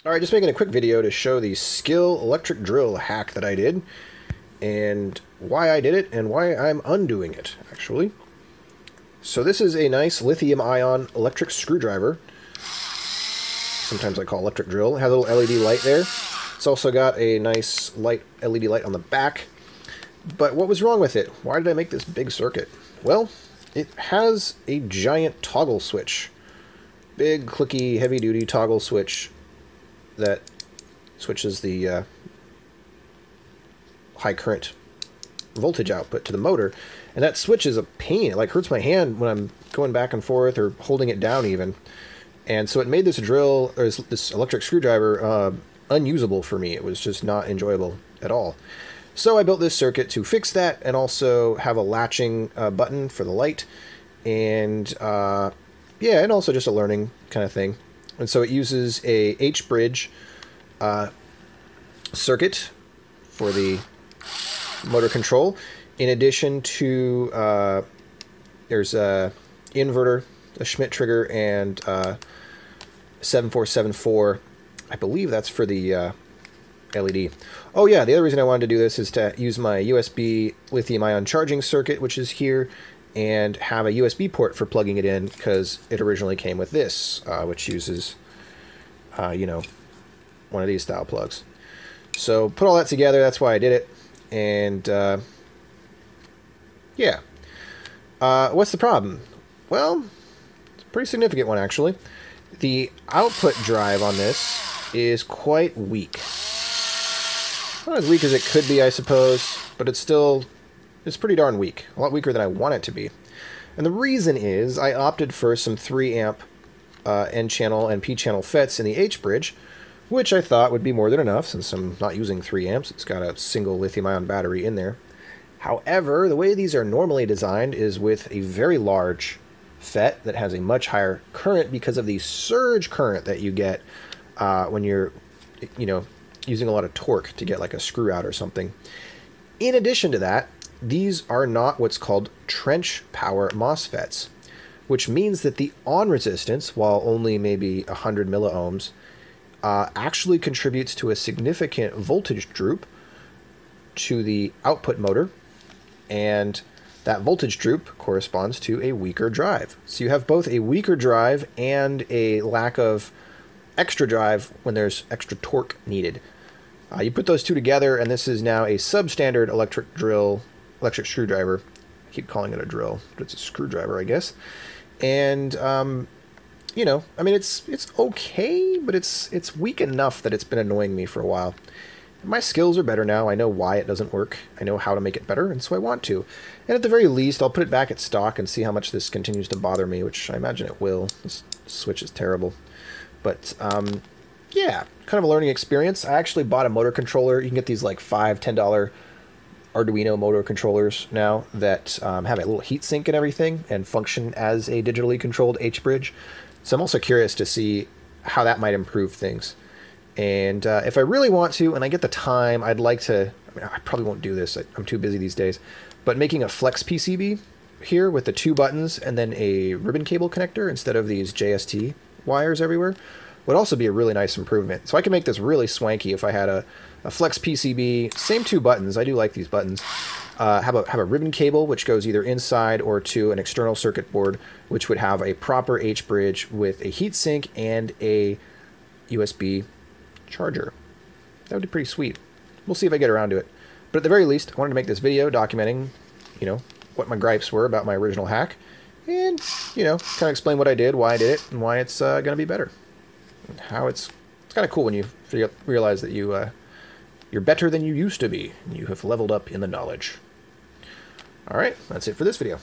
Alright, just making a quick video to show the Skil electric drill hack that I did, and why I did it, and why I'm undoing it, actually. So this is a nice lithium-ion electric screwdriver. Sometimes I call electric drill. It has a little LED light there. It's also got a nice light LED light on the back. But what was wrong with it? Why did I make this big circuit? Well, it has a giant toggle switch. Big, clicky, heavy-duty toggle switch that switches the high current voltage output to the motor, and that switch is a pain. It like hurts my hand when I'm going back and forth or holding it down even. And so it made this drill, or this electric screwdriver, unusable for me. It was just not enjoyable at all. So I built this circuit to fix that, and also have a latching button for the light, and yeah, and also just a learning kind of thing. And so it uses a H-bridge circuit for the motor control. In addition to, there's a inverter, a Schmitt trigger, and 7474. I believe that's for the LED. Oh yeah, the other reason I wanted to do this is to use my USB lithium-ion charging circuit, which is here, and have a USB port for plugging it in, because it originally came with this, which uses, you know, one of these style plugs. So put all that together, that's why I did it, and yeah. What's the problem? Well, it's a pretty significant one, actually. The output drive on this is quite weak. Not as weak as it could be, I suppose, but it's pretty darn weak. A lot weaker than I want it to be. And the reason is I opted for some 3 amp N-channel and P-channel FETs in the H-bridge, which I thought would be more than enough since I'm not using 3 amps. It's got a single lithium-ion battery in there. However, the way these are normally designed is with a very large FET that has a much higher current because of the surge current that you get when you're, you know, using a lot of torque to get like a screw out or something. In addition to that, these are not what's called trench power MOSFETs, which means that the on resistance, while only maybe 100 milliohms, actually contributes to a significant voltage droop to the output motor, and that voltage droop corresponds to a weaker drive. So you have both a weaker drive and a lack of extra drive when there's extra torque needed. You put those two together, and this is now a substandard electric screwdriver. I keep calling it a drill, but it's a screwdriver, I guess. And you know, I mean, it's okay, but it's weak enough that it's been annoying me for a while. My skills are better now. I know why it doesn't work. I know how to make it better, and so I want to. And at the very least, I'll put it back at stock and see how much this continues to bother me, which I imagine it will. This switch is terrible. But yeah, kind of a learning experience. I actually bought a motor controller. You can get these like $5, $10 Arduino motor controllers now that have a little heatsink and everything and function as a digitally controlled H-bridge. So I'm also curious to see how that might improve things. And if I really want to, and I get the time, I'd like to, I mean, I probably won't do this, I'm too busy these days, but making a flex PCB here with the 2 buttons and then a ribbon cable connector instead of these JST wires everywhere would also be a really nice improvement. So I can make this really swanky if I had a flex PCB, same 2 buttons, I do like these buttons, have a ribbon cable which goes either inside or to an external circuit board, which would have a proper H-bridge with a heatsink and a USB charger. That would be pretty sweet. We'll see if I get around to it. But at the very least, I wanted to make this video documenting, you know, what my gripes were about my original hack, and, you know, kind of explain what I did, why I did it, and why it's going to be better. And how it's kind of cool when you realize that you're better than you used to be, and you have leveled up in the knowledge. Alright, that's it for this video.